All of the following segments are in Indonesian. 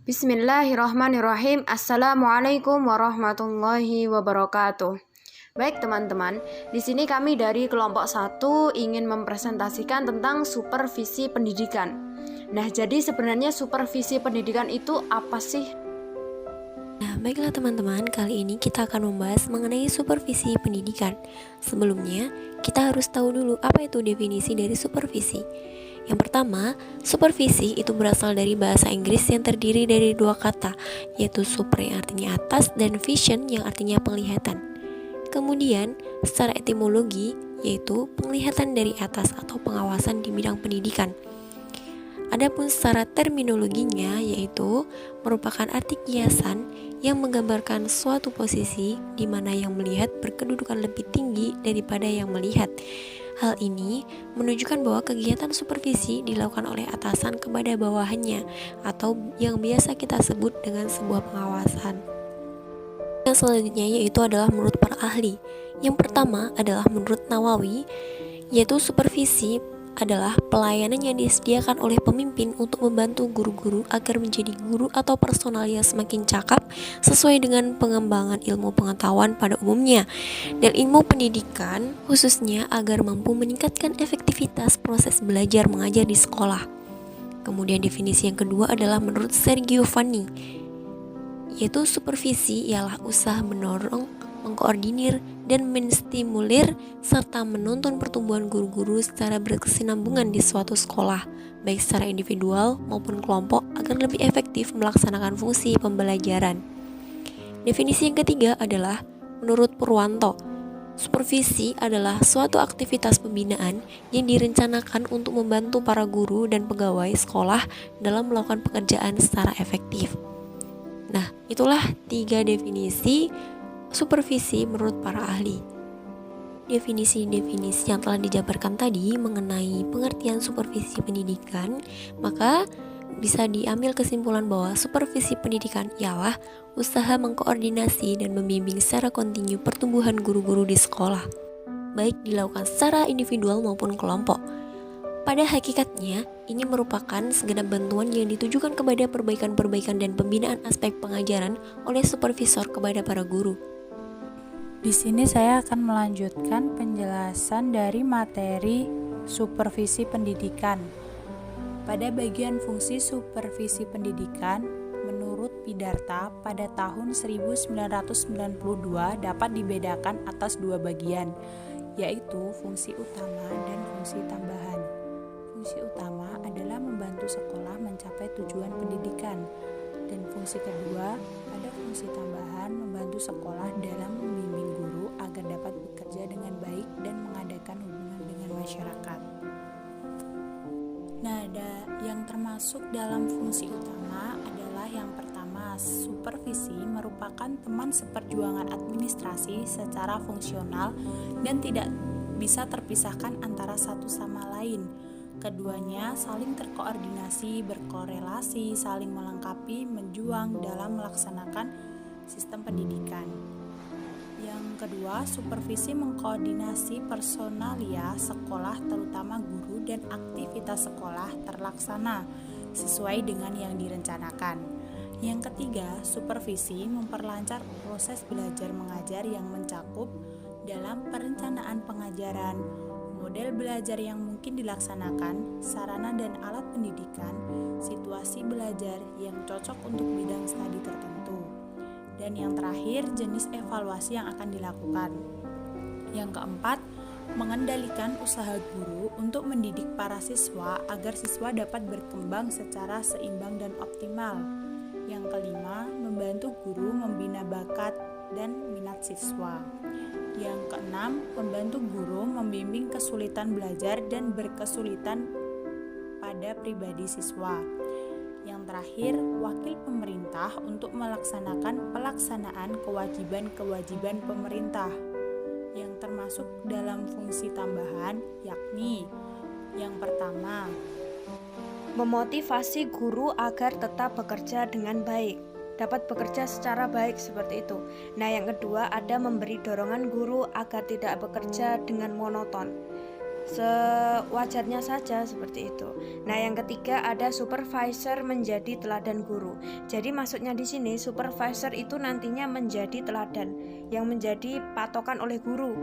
Bismillahirrahmanirrahim. Assalamualaikum warahmatullahi wabarakatuh. Baik teman-teman, di sini kami dari kelompok 1 ingin mempresentasikan tentang supervisi pendidikan. Nah, jadi sebenarnya supervisi pendidikan itu apa sih? Nah, baiklah teman-teman, kali ini kita akan membahas mengenai supervisi pendidikan. Sebelumnya, kita harus tahu dulu apa itu definisi dari supervisi. Yang pertama, supervisi itu berasal dari bahasa Inggris yang terdiri dari dua kata, yaitu super yang artinya atas dan vision yang artinya penglihatan. Kemudian, secara etimologi, yaitu penglihatan dari atas atau pengawasan di bidang pendidikan. Adapun secara terminologinya, yaitu merupakan arti kiasan yang menggambarkan suatu posisi di mana yang melihat berkedudukan lebih tinggi daripada yang melihat. Hal ini menunjukkan bahwa kegiatan supervisi dilakukan oleh atasan kepada bawahannya atau yang biasa kita sebut dengan sebuah pengawasan. Yang selanjutnya yaitu adalah menurut para ahli. Yang pertama adalah menurut Nawawi, yaitu supervisi adalah pelayanan yang disediakan oleh pemimpin untuk membantu guru-guru agar menjadi guru atau personal yang semakin cakap sesuai dengan pengembangan ilmu pengetahuan pada umumnya dan ilmu pendidikan khususnya agar mampu meningkatkan efektivitas proses belajar mengajar di sekolah. Kemudian definisi yang kedua adalah menurut Sergio Vanni, yaitu supervisi ialah usaha mendorong, mengkoordinir, dan menstimulir serta menuntun pertumbuhan guru-guru secara berkesinambungan di suatu sekolah, baik secara individual maupun kelompok agar lebih efektif melaksanakan fungsi pembelajaran. Definisi yang ketiga adalah menurut Purwanto, supervisi adalah suatu aktivitas pembinaan yang direncanakan untuk membantu para guru dan pegawai sekolah dalam melakukan pekerjaan secara efektif. Nah, itulah 3 definisi supervisi menurut para ahli. Definisi-definisi yang telah dijabarkan tadi mengenai pengertian supervisi pendidikan, maka bisa diambil kesimpulan bahwa supervisi pendidikan ialah usaha mengkoordinasi dan membimbing secara kontinu pertumbuhan guru-guru di sekolah, baik dilakukan secara individual maupun kelompok. Pada hakikatnya, ini merupakan segenap bantuan yang ditujukan kepada perbaikan-perbaikan dan pembinaan aspek pengajaran oleh supervisor kepada para guru. Di sini saya akan melanjutkan penjelasan dari materi supervisi pendidikan. Pada bagian fungsi supervisi pendidikan, menurut Pidarta pada tahun 1992 dapat dibedakan atas 2 bagian, yaitu fungsi utama dan fungsi tambahan. Fungsi utama adalah membantu sekolah mencapai tujuan pendidikan, dan fungsi kedua ada fungsi tambahan membantu sekolah dalam membimbing guru agar dapat bekerja dengan baik dan mengadakan hubungan dengan masyarakat. Nah, yang termasuk dalam fungsi utama adalah yang pertama, supervisi merupakan teman seperjuangan administrasi secara fungsional dan tidak bisa terpisahkan antara satu sama lain. Keduanya saling terkoordinasi, berkorelasi, saling melengkapi, menjuang dalam melaksanakan sistem pendidikan. Yang kedua, supervisi mengkoordinasi personalia sekolah terutama guru dan aktivitas sekolah terlaksana sesuai dengan yang direncanakan. Yang ketiga, supervisi memperlancar proses belajar mengajar yang mencakup dalam perencanaan pengajaran, model belajar yang mungkin dilaksanakan, sarana dan alat pendidikan, situasi belajar yang cocok untuk bidang studi tertentu. Dan yang terakhir, jenis evaluasi yang akan dilakukan. Yang keempat, mengendalikan usaha guru untuk mendidik para siswa agar siswa dapat berkembang secara seimbang dan optimal. Yang kelima, membantu guru membina bakat dan minat siswa. Yang keenam, membantu guru membimbing kesulitan belajar dan berkesulitan pada pribadi siswa. Yang terakhir, wakil pemerintah untuk melaksanakan pelaksanaan kewajiban-kewajiban pemerintah yang termasuk dalam fungsi tambahan, yakni yang pertama, Memotivasi guru agar tetap bekerja dengan baik, dapat bekerja secara baik seperti itu. Nah, yang kedua ada memberi dorongan guru agar tidak bekerja dengan monoton. sewajarnya saja seperti itu. Nah, yang ketiga ada supervisor menjadi teladan guru. Jadi maksudnya di sini supervisor itu nantinya menjadi teladan yang menjadi patokan oleh guru.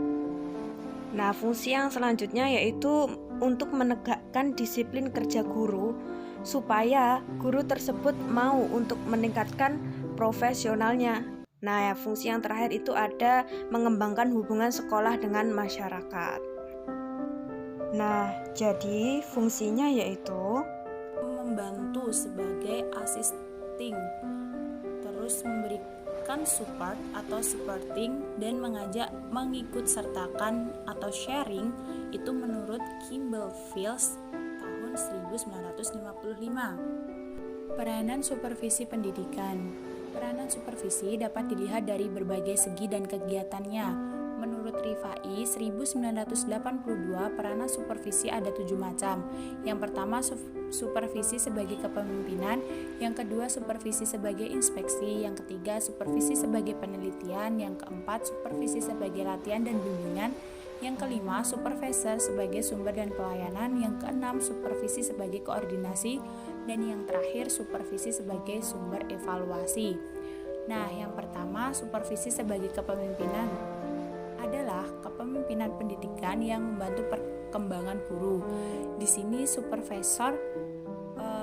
Nah, fungsi yang selanjutnya yaitu untuk menegakkan disiplin kerja guru supaya guru tersebut mau untuk meningkatkan profesionalnya. Nah, fungsi yang terakhir itu ada mengembangkan hubungan sekolah dengan masyarakat. Nah, jadi fungsinya yaitu membantu sebagai assisting, terus memberikan support atau supporting, dan mengajak mengikut sertakan atau sharing, itu menurut Kimball Fields tahun 1955. Peranan supervisi pendidikan. Peranan supervisi dapat dilihat dari berbagai segi dan kegiatannya. Menurut Rifai 1982, peranan supervisi ada 7 macam. Yang pertama supervisi sebagai kepemimpinan, yang kedua supervisi sebagai inspeksi, yang ketiga supervisi sebagai penelitian, yang keempat supervisi sebagai latihan dan bimbingan, yang kelima supervisor sebagai sumber dan pelayanan, yang keenam supervisi sebagai koordinasi, dan yang terakhir supervisi sebagai sumber evaluasi. Nah, yang pertama supervisi sebagai kepemimpinan adalah kepemimpinan pendidikan yang membantu perkembangan guru. Di sini supervisor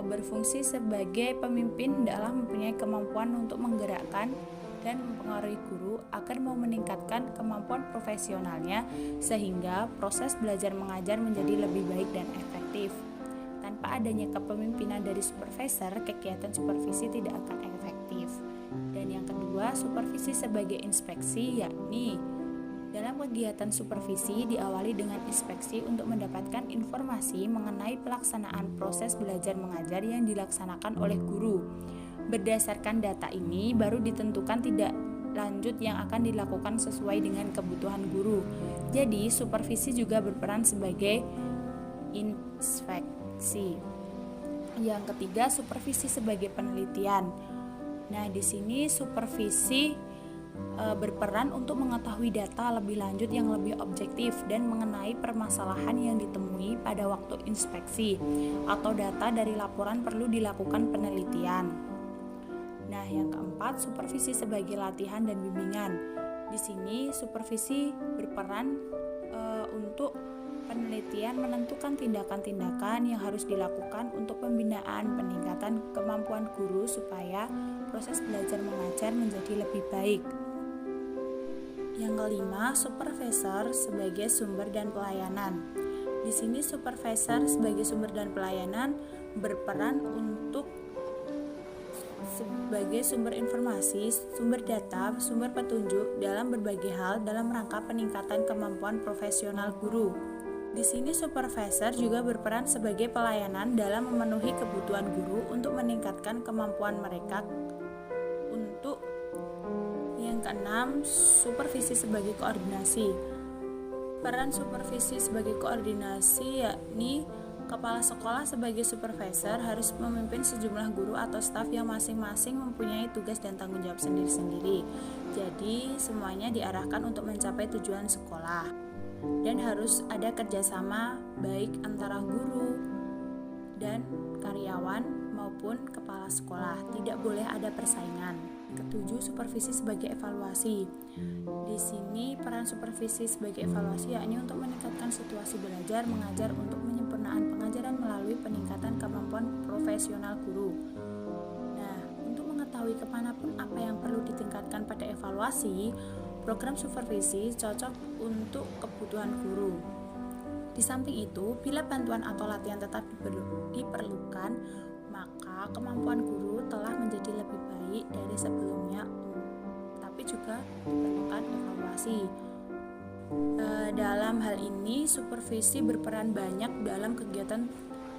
berfungsi sebagai pemimpin dalam mempunyai kemampuan untuk menggerakkan dan mempengaruhi guru agar mau meningkatkan kemampuan profesionalnya sehingga proses belajar mengajar menjadi lebih baik dan efektif. Tanpa adanya kepemimpinan dari supervisor, kegiatan supervisi tidak akan efektif. Dan yang kedua, supervisi sebagai inspeksi, yakni dalam kegiatan supervisi diawali dengan inspeksi untuk mendapatkan informasi mengenai pelaksanaan proses belajar mengajar yang dilaksanakan oleh guru. Berdasarkan data ini baru ditentukan tindak lanjut yang akan dilakukan sesuai dengan kebutuhan guru. Jadi, supervisi juga berperan sebagai inspeksi. Yang ketiga, supervisi sebagai penelitian. Nah, di sini supervisi berperan untuk mengetahui data lebih lanjut yang lebih objektif dan mengenai permasalahan yang ditemui pada waktu inspeksi atau data dari laporan perlu dilakukan penelitian. Nah, yang keempat, supervisi sebagai latihan dan bimbingan. Di sini supervisi berperan untuk penelitian menentukan tindakan-tindakan yang harus dilakukan untuk pembinaan peningkatan kemampuan guru supaya proses belajar mengajar menjadi lebih baik. Yang kelima, supervisor sebagai sumber dan pelayanan. Di sini supervisor sebagai sumber dan pelayanan berperan untuk sebagai sumber informasi, sumber data, sumber petunjuk dalam berbagai hal dalam rangka peningkatan kemampuan profesional guru. Di sini supervisor juga berperan sebagai pelayanan dalam memenuhi kebutuhan guru untuk meningkatkan kemampuan mereka. Untuk yang keenam, supervisi sebagai koordinasi. Peran supervisi sebagai koordinasi yakni kepala sekolah sebagai supervisor harus memimpin sejumlah guru atau staf yang masing-masing mempunyai tugas dan tanggung jawab sendiri-sendiri. Jadi semuanya diarahkan untuk mencapai tujuan sekolah. Dan harus ada kerjasama baik antara guru dan karyawan maupun kepala sekolah. Tidak boleh ada persaingan. Ketujuh, supervisi sebagai evaluasi. Di sini peran supervisi sebagai evaluasi yakni untuk meningkatkan situasi belajar mengajar untuk penyempurnaan pengajaran melalui peningkatan kemampuan profesional guru. Nah, untuk mengetahui kemanapun apa yang perlu ditingkatkan pada evaluasi, program supervisi cocok untuk kebutuhan guru. Di samping itu, bila bantuan atau latihan tetap diperlukan, maka kemampuan guru telah menjadi lebih baik dari sebelumnya, tapi juga diperlukan evaluasi. Dalam hal ini, supervisi berperan banyak dalam kegiatan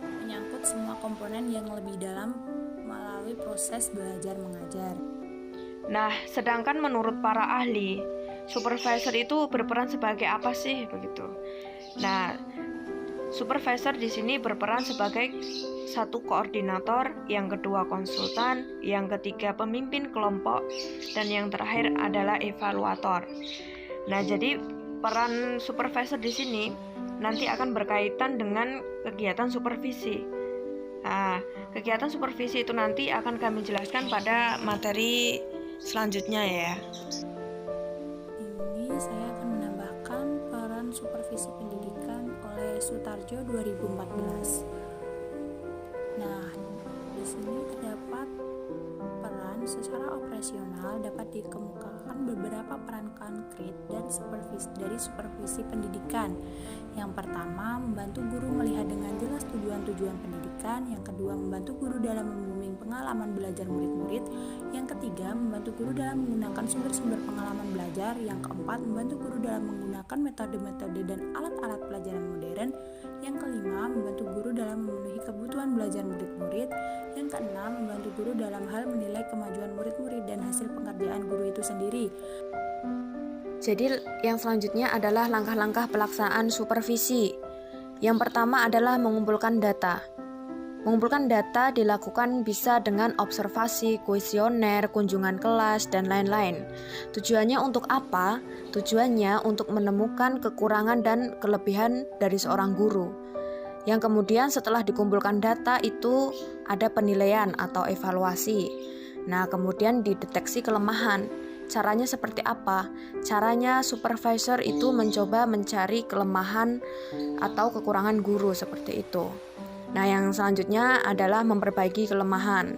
menyangkut semua komponen yang lebih dalam melalui proses belajar mengajar. Nah, sedangkan menurut para ahli, supervisor itu berperan sebagai apa sih begitu? Nah, supervisor di sini berperan sebagai satu koordinator, yang kedua konsultan, yang ketiga pemimpin kelompok, dan yang terakhir adalah evaluator. Nah, jadi peran supervisor di sini nanti akan berkaitan dengan kegiatan supervisi. Nah, kegiatan supervisi itu nanti akan kami jelaskan pada materi selanjutnya ya. Ini saya akan menambahkan peran supervisi pendidikan oleh Sutarjo 2014. Nah, di sini terdapat peran secara operasional dapat dikemukakan beberapa peran konkret dan dari supervisi pendidikan. Yang pertama, membantu guru melihat dengan jelas tujuan-tujuan pendidikan. Yang kedua, membantu guru dalam membimbing pengalaman belajar murid-murid. Yang ketiga, membantu guru dalam menggunakan sumber-sumber pengalaman belajar. Yang keempat, membantu guru dalam menggunakan metode-metode dan alat-alat pelajaran modern. Yang kelima, membantu guru dalam memenuhi kebutuhan belajar murid-murid. Yang keenam, membantu guru dalam hal menilai kemajuan murid-murid dan hasil pengerjaan guru itu sendiri. Jadi yang selanjutnya adalah langkah-langkah pelaksanaan supervisi. Yang pertama adalah mengumpulkan data. Mengumpulkan data dilakukan bisa dengan observasi, kuesioner, kunjungan kelas, dan lain-lain. Tujuannya untuk apa? Tujuannya untuk menemukan kekurangan dan kelebihan dari seorang guru. Yang kemudian setelah dikumpulkan data itu ada penilaian atau evaluasi. Nah, kemudian dideteksi kelemahan. Caranya seperti apa? Caranya supervisor itu mencoba mencari kelemahan atau kekurangan guru seperti itu. Nah, yang selanjutnya adalah memperbaiki kelemahan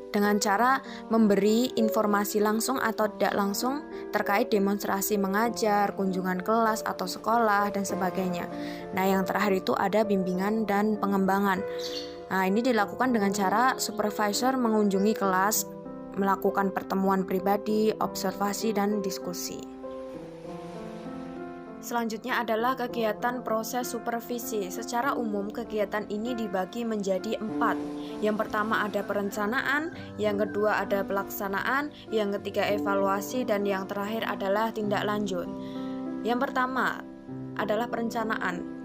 dengan cara memberi informasi langsung atau tidak langsung terkait demonstrasi mengajar, kunjungan kelas atau sekolah, dan sebagainya. Nah, yang terakhir itu ada bimbingan dan pengembangan. Nah, ini dilakukan dengan cara supervisor mengunjungi kelas, melakukan pertemuan pribadi, observasi, dan diskusi. Selanjutnya adalah kegiatan proses supervisi. Secara umum, kegiatan ini dibagi menjadi 4. Yang pertama ada perencanaan, yang kedua ada pelaksanaan, yang ketiga evaluasi, dan yang terakhir adalah tindak lanjut. Yang pertama adalah perencanaan.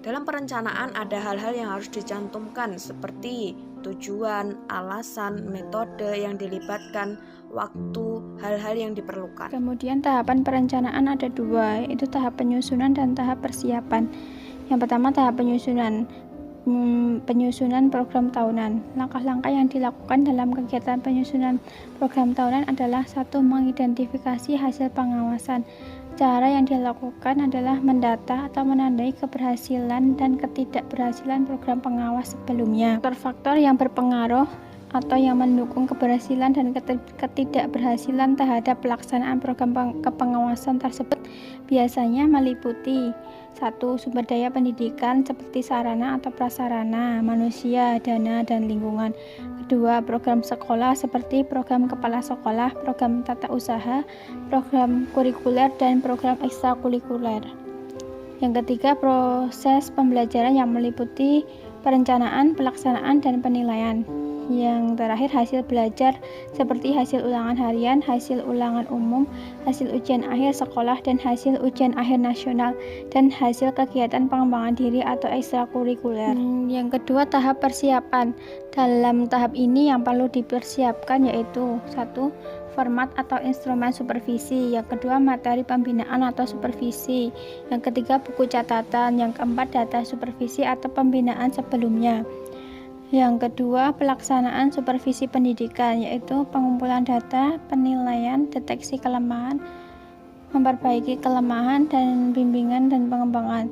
Dalam perencanaan ada hal-hal yang harus dicantumkan seperti tujuan, alasan, metode yang dilibatkan, waktu, hal-hal yang diperlukan. Kemudian tahapan perencanaan ada 2, yaitu tahap penyusunan dan tahap persiapan. Yang pertama tahap penyusunan. Penyusunan program tahunan. Langkah-langkah yang dilakukan dalam kegiatan penyusunan program tahunan adalah 1. Mengidentifikasi hasil pengawasan. Cara yang dilakukan adalah mendata atau menandai keberhasilan dan ketidakberhasilan program pengawas sebelumnya. Faktor-faktor yang berpengaruh atau yang mendukung keberhasilan dan ketidakberhasilan terhadap pelaksanaan program kepengawasan tersebut biasanya meliputi 1. Sumber daya pendidikan seperti sarana atau prasarana, manusia, dana, dan lingkungan. 2. Program sekolah seperti program kepala sekolah, program tata usaha, program kurikuler, dan program ekstrakurikuler. Yang ketiga, proses pembelajaran yang meliputi perencanaan, pelaksanaan, dan penilaian. Yang terakhir, hasil belajar seperti hasil ulangan harian, hasil ulangan umum, hasil ujian akhir sekolah, dan hasil ujian akhir nasional, dan hasil kegiatan pengembangan diri atau ekstrakurikuler. Yang kedua, tahap persiapan. Dalam tahap ini yang perlu dipersiapkan yaitu 1. Format atau instrumen supervisi. Yang kedua, materi pembinaan atau supervisi. Yang ketiga, buku catatan. Yang keempat, data supervisi atau pembinaan sebelumnya. Yang kedua, pelaksanaan supervisi pendidikan, yaitu pengumpulan data, penilaian, deteksi kelemahan, memperbaiki kelemahan, dan bimbingan dan pengembangan.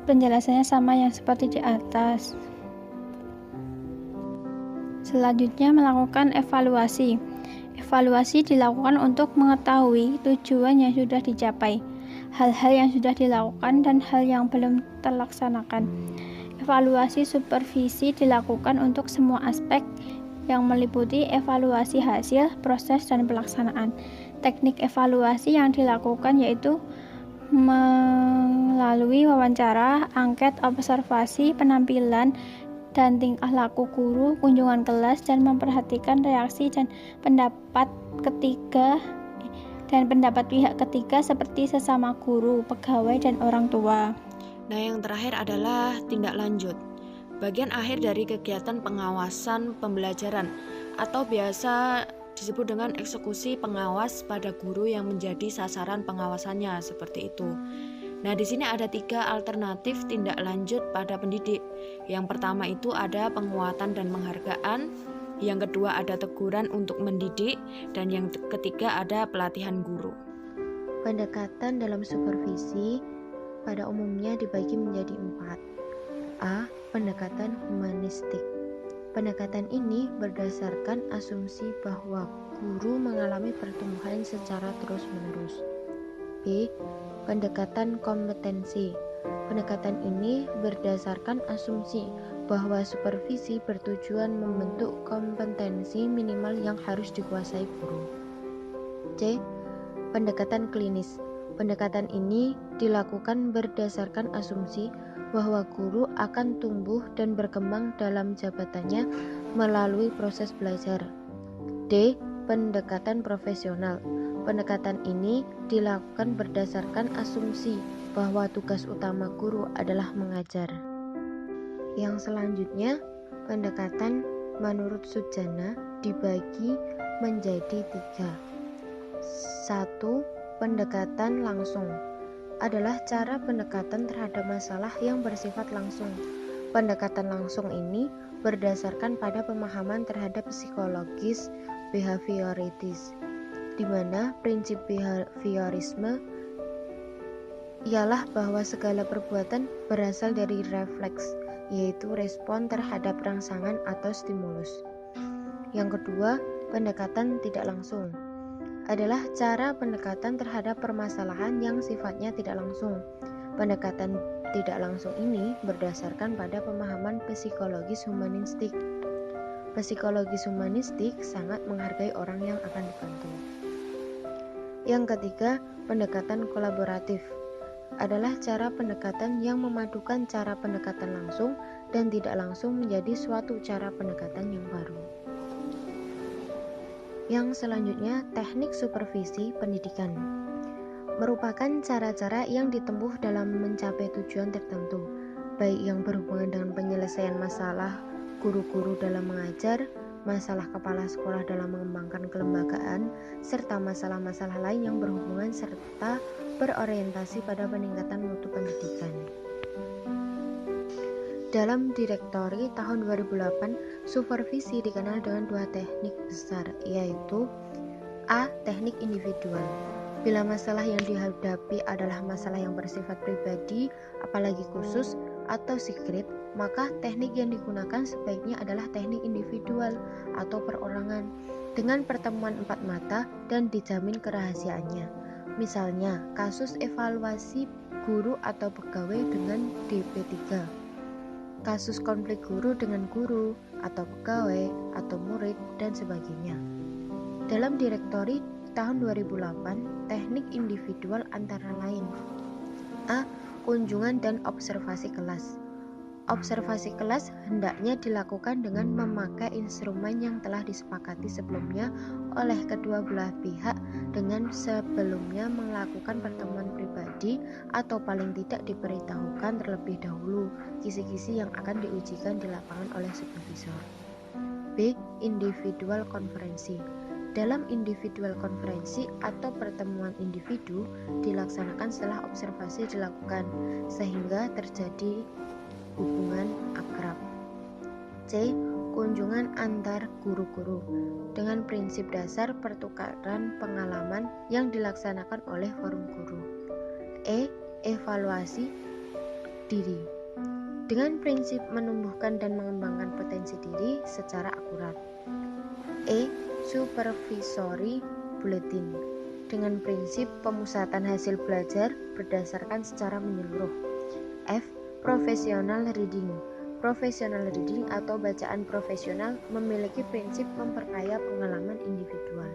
Penjelasannya sama yang seperti di atas. Selanjutnya, melakukan evaluasi. Evaluasi dilakukan untuk mengetahui tujuan yang sudah dicapai, hal-hal yang sudah dilakukan, dan hal yang belum terlaksanakan. Evaluasi supervisi dilakukan untuk semua aspek yang meliputi evaluasi hasil, proses, dan pelaksanaan. Teknik evaluasi yang dilakukan yaitu melalui wawancara, angket, observasi, penampilan, dan tingkah laku guru, kunjungan kelas, dan memperhatikan reaksi dan pendapat pihak ketiga seperti sesama guru, pegawai, dan orang tua. Nah, yang terakhir adalah tindak lanjut. Bagian akhir dari kegiatan pengawasan pembelajaran atau biasa disebut dengan eksekusi pengawas pada guru yang menjadi sasaran pengawasannya, seperti itu. Nah, di sini ada 3 alternatif tindak lanjut pada pendidik. Yang pertama itu ada penguatan dan penghargaan, yang kedua ada teguran untuk mendidik, dan yang ketiga ada pelatihan guru. Pendekatan dalam supervisi pada umumnya dibagi menjadi 4. A. Pendekatan humanistik. Pendekatan ini berdasarkan asumsi bahwa guru mengalami pertumbuhan secara terus-menerus. B. Pendekatan kompetensi. Pendekatan ini berdasarkan asumsi bahwa supervisi bertujuan membentuk kompetensi minimal yang harus dikuasai guru. C. Pendekatan klinis. Pendekatan ini dilakukan berdasarkan asumsi bahwa guru akan tumbuh dan berkembang dalam jabatannya melalui proses belajar. D. Pendekatan profesional. Pendekatan ini dilakukan berdasarkan asumsi bahwa tugas utama guru adalah mengajar. Yang selanjutnya, pendekatan menurut Sujana dibagi menjadi 3. 1. Pendekatan langsung adalah cara pendekatan terhadap masalah yang bersifat langsung. Pendekatan langsung ini berdasarkan pada pemahaman terhadap psikologis behavioritis, di mana prinsip behaviorisme ialah bahwa segala perbuatan berasal dari refleks, yaitu respon terhadap rangsangan atau stimulus. Yang kedua, pendekatan tidak langsung adalah cara pendekatan terhadap permasalahan yang sifatnya tidak langsung. Pendekatan tidak langsung ini berdasarkan pada pemahaman psikologis humanistik. Psikologis humanistik sangat menghargai orang yang akan dibantu. Yang ketiga, pendekatan kolaboratif adalah cara pendekatan yang memadukan cara pendekatan langsung dan tidak langsung menjadi suatu cara pendekatan yang baru. Yang selanjutnya, teknik supervisi pendidikan merupakan cara-cara yang ditempuh dalam mencapai tujuan tertentu, baik yang berhubungan dengan penyelesaian masalah guru-guru dalam mengajar, masalah kepala sekolah dalam mengembangkan kelembagaan, serta masalah-masalah lain yang berhubungan serta berorientasi pada peningkatan mutu pendidikan. Dalam Direktori tahun 2008, supervisi dikenal dengan 2 teknik besar, yaitu A. Teknik individual. Bila masalah yang dihadapi adalah masalah yang bersifat pribadi, apalagi khusus atau secret, maka teknik yang digunakan sebaiknya adalah teknik individual atau perorangan dengan pertemuan 4 mata dan dijamin kerahasiaannya. Misalnya, kasus evaluasi guru atau pegawai dengan DP3. Kasus konflik guru dengan guru atau pegawai atau murid dan sebagainya. Dalam Direktori tahun 2008, teknik individual antara lain: A. Kunjungan dan observasi kelas. Observasi kelas hendaknya dilakukan dengan memakai instrumen yang telah disepakati sebelumnya oleh kedua belah pihak dengan sebelumnya melakukan pertemuan pribadi atau paling tidak diberitahukan terlebih dahulu kisi-kisi yang akan diujikan di lapangan oleh supervisor. B. Individual konferensi. Dalam individual konferensi atau pertemuan individu dilaksanakan setelah observasi dilakukan sehingga terjadi hubungan akrab. C. Kunjungan antar guru-guru dengan prinsip dasar pertukaran pengalaman yang dilaksanakan oleh forum guru. E. Evaluasi diri dengan prinsip menumbuhkan dan mengembangkan potensi diri secara akurat. E. Supervisory bulletin dengan prinsip pemusatan hasil belajar berdasarkan secara menyeluruh. F. Professional reading. Professional reading atau bacaan profesional memiliki prinsip memperkaya pengalaman individual.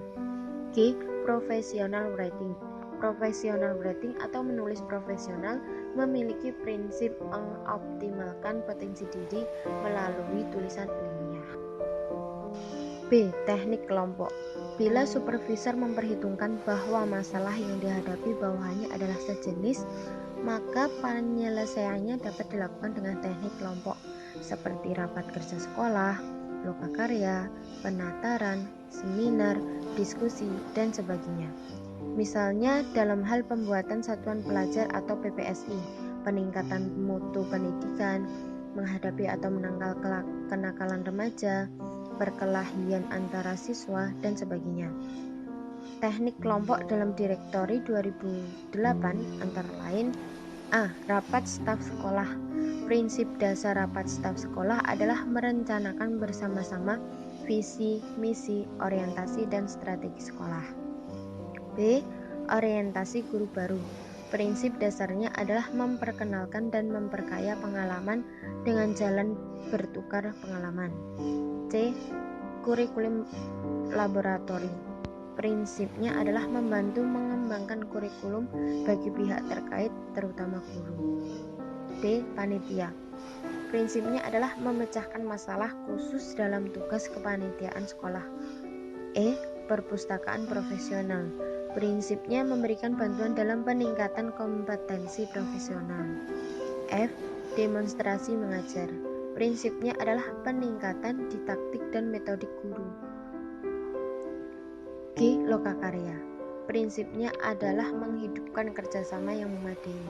G. Professional writing. Professional writing atau menulis profesional memiliki prinsip mengoptimalkan potensi diri melalui tulisan ilmiah. B. Teknik kelompok. Bila supervisor memperhitungkan bahwa masalah yang dihadapi bawahannya adalah sejenis, maka penyelesaiannya dapat dilakukan dengan teknik kelompok seperti rapat kerja sekolah, lokakarya, penataran, seminar, diskusi, dan sebagainya. Misalnya dalam hal pembuatan satuan pelajar atau PPSI, peningkatan mutu pendidikan, menghadapi atau menangkal kenakalan remaja, perkelahian antara siswa, dan sebagainya. Teknik kelompok dalam Direktori 2008 antara lain: A. Rapat staf sekolah. Prinsip dasar rapat staf sekolah adalah merencanakan bersama-sama visi, misi, orientasi, dan strategi sekolah. B. Orientasi guru baru. Prinsip dasarnya adalah memperkenalkan dan memperkaya pengalaman dengan jalan bertukar pengalaman. C. Kurikulum laboratori. Prinsipnya adalah membantu mengembangkan kurikulum bagi pihak terkait, terutama guru. D. Panitia. Prinsipnya adalah memecahkan masalah khusus dalam tugas kepanitiaan sekolah. E. Perpustakaan profesional. Prinsipnya memberikan bantuan dalam peningkatan kompetensi profesional. F. Demonstrasi mengajar. Prinsipnya adalah peningkatan didaktik dan metodik guru. G. Lokakarya. Prinsipnya adalah menghidupkan kerjasama yang memadai.